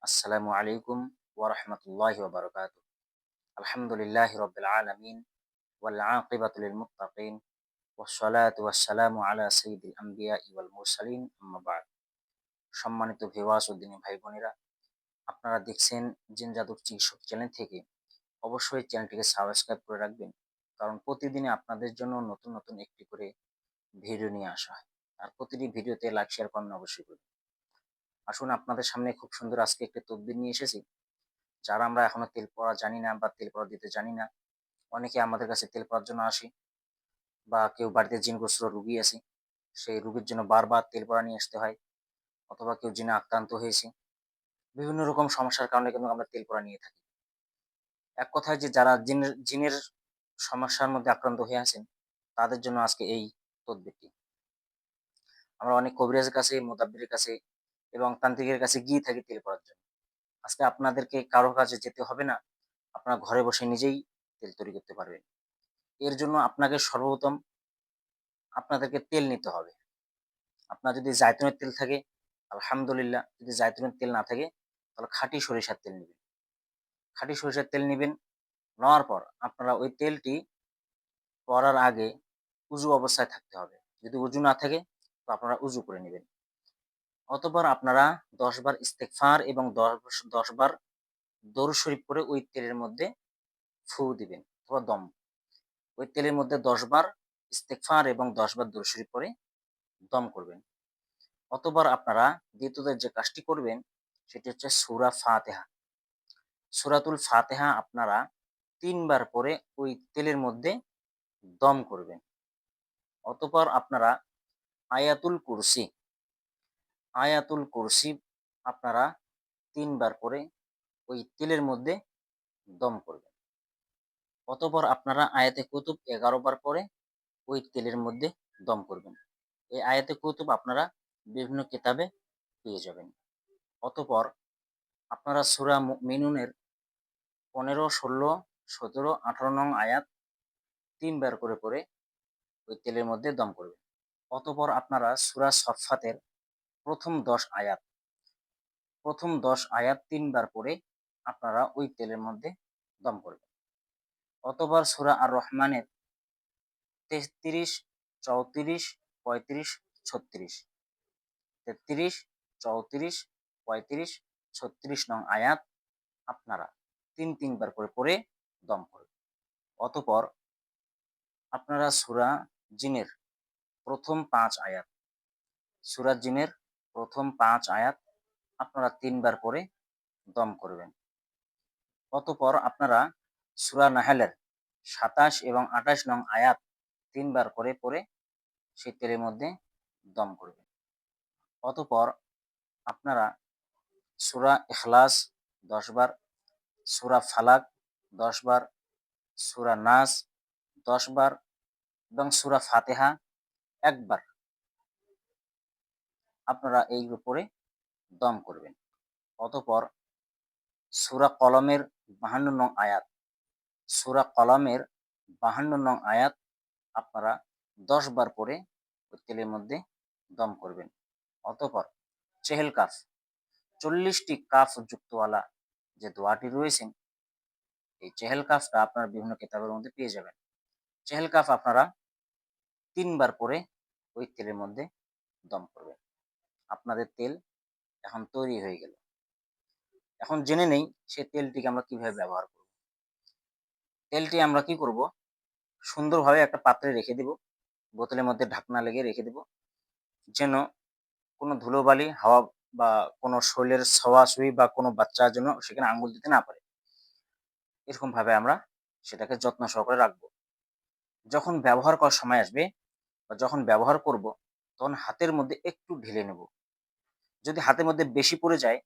আসসালামু আলাইকুম ওয়া রাহমাতুল্লাহি ওয়া বারাকাতুহু। আলহামদুলিল্লাহি রাব্বিল আলামিন ওয়াল আকিবাতু লিল মুত্তাকিন ওয়াস সালাতু ওয়াস সালামু আলা সাইয়্যিদিল আমবিয়াই ওয়াল মুরসালিন আম্মা বা'দ। সম্মানিত ভিউয়ার্স ও দিনী ভাই বোনেরা, আপনারা দেখছেন জিন জাদুর চিকিৎসক চ্যানেল থেকে। অবশ্যই চ্যানেলটিকে সাবস্ক্রাইব করে রাখবেন, কারণ প্রতিদিনই আপনাদের জন্য নতুন নতুন একটি করে ভিডিও নিয়ে আসা হয়। আর প্রতিটি ভিডিওতে লাইক শেয়ার কমেন্ট অবশ্যই করবেন। আসুন আপনাদের সামনে খুব সুন্দর আজকে একটি তদবির নিয়ে এসেছি। যারা আমরা এখনো তেল পড়া জানি না বা তেল পড়া দিতে জানি না, অনেকে আমাদের কাছে তেল পড়ার জন্য আসে, বা কেউ বাড়িতে জিনগ্রস্ত রুগী আছে, সেই রুগীর জন্য বারবার তেল পড়া নিয়ে আসতে হয়, অথবা কেউ জিনে আক্রান্ত হয়েছে। বিভিন্ন রকম সমস্যার কারণে কিন্তু আমরা তেল পড়া নিয়ে থাকি। এক কথায় যে যারা জিনের জিনের সমস্যার মধ্যে আক্রান্ত হয়ে আছেন, তাদের জন্য আজকে এই তদবিরটি। আমরা অনেক কবিরাজের কাছে, মোদাব্বিরের কাছে এবং তান্ত্রিকের কাছে গিয়ে থাকি তেল পড়ার জন্য। আজকে আপনাদেরকে কারো কাছে যেতে হবে না, আপনারা ঘরে বসে নিজেই তেল তৈরি করতে পারবেন। এর জন্য আপনাকে সর্বপ্রথম আপনাদেরকে তেল নিতে হবে। আপনার যদি জায়তুনের তেল থাকে আলহামদুলিল্লাহ, যদি জায়তুনের তেল না থাকে তাহলে খাঁটি সরিষার তেল নিবেন। খাঁটি সরিষার তেল নিবেন, নেওয়ার পর আপনারা ওই তেলটি পরার আগে উজু অবস্থায় থাকতে হবে। যদি উজু না থাকে তো আপনারা উজু করে নিবেন। অতঃপর আপনারা ১০ বার ইস্তেগফার এবং ১০ বার দরুদ শরীফ পড়ে ওই তেলের মধ্যে ফু দিবেন অথবা দম। ওই তেলের মধ্যে ১০ বার ইস্তেগফার এবং ১০ বার দরুদ শরীফ পড়ে দম করবেন। অতঃপর আপনারা দ্বিতীয়ত যে কাজটি করবেন সেটি হচ্ছে সূরা ফাতিহা। সূরাতুল ফাতিহা আপনারা ৩ বার পড়ে ওই তেলের মধ্যে দম করবেন। অতঃপর আপনারা আয়াতুল কুরসি, আয়াতুল কুরসি আপনারা ৩ বার পড়ে ওই তেলের মধ্যে দম করবেন। অতঃপর আপনারা আয়াতে কুতুব ১১ বার পড়ে ওই তেলের মধ্যে দম করবেন। এই আয়াতে কুতুব আপনারা বিভিন্ন কিতাবে পেয়ে যাবেন। অতঃপর আপনারা সূরা মুমিনুনের ১৫, ১৬, ১৭, ১৮ নং আয়াত ৩ বার করে পড়ে ওই তেলের মধ্যে দম করবেন। অতঃপর আপনারা সূরা সফফাতের ১ম ১০ আয়াত ৩ বার পড়ে আপনারা ওই তেলের মধ্যে দম করবেন। অতঃপর সূরা আর রহমানের ৩৩, ৩৪, ৩৫, ৩৬, ৩৩, ৩৪, ৩৫, ৩৬ নং আয়াত আপনারা ৩ বার করে পড়ে দম করবেন। অতঃপর আপনারা সূরা জিনের ১ম ৫ আয়াত, সূরা জিনের ১ম ৫ আয়াত আপনারা ৩ বার পড়ে দম করবেন। অতঃপর আপনারা সূরা নাহলের ২৭ এবং ২৮ নং আয়াত ৩ বার করে পড়ে সেই তেলের মধ্যে দম করবেন। অতঃপর আপনারা সূরা ইখলাস ১০ বার, সূরা ফালাক ১০ বার, সূরা নাস ১০ বার এবং সূরা ফাতিহা ১ বার আপনারা এইগুলো পড়ে দম করবেন। অতঃপর সূরা কলমের ৫২ নং আয়াত, সূরা কলমের ৫২ নং আয়াত আপনারা ১০ বার পড়ে ওই তেলের মধ্যে দম করবেন। অতঃপর চেহেল কাফ, ৪০ টি কাফ যুক্তওয়ালা যে দোয়াটি রয়েছে, এই চেহেল কাফটা আপনারা বিভিন্ন কিতাবের মধ্যে পেয়ে যাবেন। চেহেল কাফ আপনারা ৩ বার পড়ে ওই তেলের মধ্যে দম করবেন। আপনাদের তেল এখন তৈরি হয়ে গেল। এখন জেনে নেই সেই তেলটিকে আমরা কিভাবে ব্যবহার করব। তেলটি আমরা কি করব, সুন্দরভাবে একটা পাত্রে রেখে দেব। বোতলের মধ্যে ঢাকনা লাগিয়ে রেখে দেব, যেন কোনো ধুলোবালি, হাওয়া বা কোনো শরীরের ছোঁয়াছুঁয়ি বা কোনো বাচ্চা যেন সেখানে আঙ্গুল দিতে না পারে। এরকমভাবে আমরা সেটাকে যত্ন সহকারে রাখবো। যখন ব্যবহার করার সময় আসবে বা যখন ব্যবহার করব, তখন হাতের মধ্যে একটু ঢেলে নেব। যদি হাতের মধ্যে বেশি পড়ে যায়,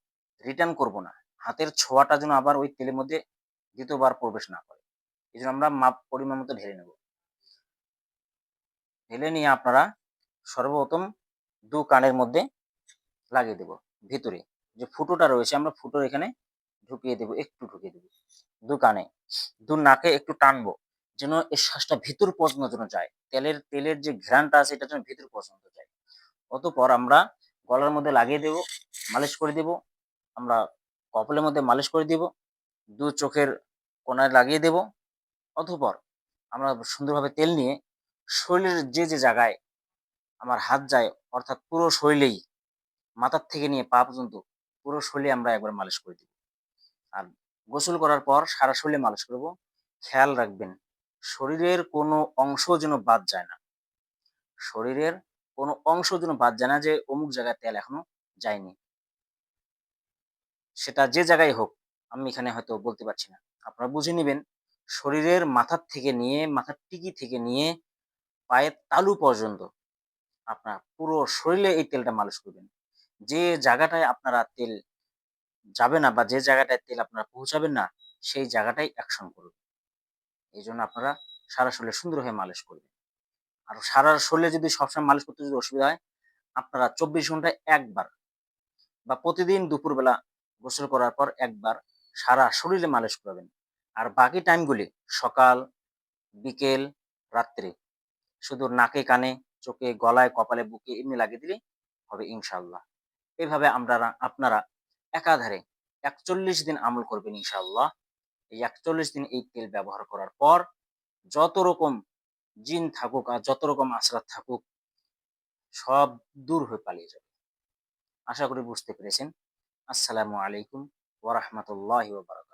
রিটার্ন করব না। হাতের ছোঁয়াটা যেন আবার ওই তেলের মধ্যে ২য় বার প্রবেশ না করে। এজন্য আমরা মাপ পরিমাণ মতো ঢেলে নেব। ঢেলে নিয়ে আপনারা সর্বপ্রথম ২ কানের মধ্যে লাগিয়ে দেব। ভিতরে যে ফুটোটা রয়েছে আমরা ফুটোর এখানে ঢুকিয়ে দেব, একটু ঢুকিয়ে দেব ২ কানে। ২ নাকে একটু টানবো, যেন এই শ্বাসটা ভিতর পর্যন্ত যেন যায়। তেলের যে ঘ্রাণটা আছে এটা যেন ভিতর পর্যন্ত যায়। অতঃপর আমরা গলার মধ্যে লাগিয়ে দেব, মালিশ করে দেব। আমরা কপালের মধ্যে মালিশ করে দিব, দু চোখের কোণায় লাগিয়ে দেব। অতঃপর আমরা সুন্দরভাবে তেল নিয়ে শরীরের যে জায়গায় আমার হাত যায়, অর্থাৎ পুরো শরীরেই, মাথার থেকে নিয়ে পা পর্যন্ত পুরো শরীরে আমরা একবার মালিশ করে দিব। আর গোসল করার পর সারা শরীরে মালিশ করব। খেয়াল রাখবেন শরীরের কোনো অংশ যেন বাদ যায় না। শরীরের কোনো অংশ যেন বাদ যায় না যে অমুক জায়গায় তেল এখনো যায়নি। সেটা যে জায়গায় হোক, আমি এখানে হয়তো বলতে পারছি না। আপনারা বুঝে নিবেন শরীরের মাথার থেকে নিয়ে, মাথার টিকি থেকে নিয়ে পায়ের তালু পর্যন্ত আপনার পুরো শরীরে এই তেলটা মালিশ করবেন। যে জায়গাটায় আপনারা তেল যাবে না বা যে জায়গাটায় তেল আপনারা পৌঁছাবেন না, সেই জায়গাটাই অ্যাকশন করুন। এইজন্য আপনারা সারা শরীরে সুন্দরভাবে মালিশ করবেন। আর সারা শরীরে যদি সবসময় মালিশ করতে যদি অসুবিধা হয়, আপনারা ২৪ ঘন্টায় ১ বার বা প্রতিদিন দুপুরবেলা গোসল করার পর ১ বার সারা শরীরে মালিশ করাবেন। আর বাকি টাইমগুলি সকাল, বিকেল, রাত্রে শুধু নাকে, কানে, চোখে, গলায়, কপালে, বুকে এমনি লাগিয়ে দিলেই হবে ইনশাআল্লাহ। এভাবে আপনারা একাধারে ৪১ দিন আমল করবেন ইনশাআল্লাহ। এই ৪১ দিন এই তেল ব্যবহার করার পর যত রকম জিন থাকুক আর যত রকম আসরাত থাকুক সব দূর হয়ে পালিয়ে যাবে। আশা করি বুঝতে পেরেছেন। আসসালামু আলাইকুম ওয়া রাহমাতুল্লাহি ওয়া বারাকাতুহু।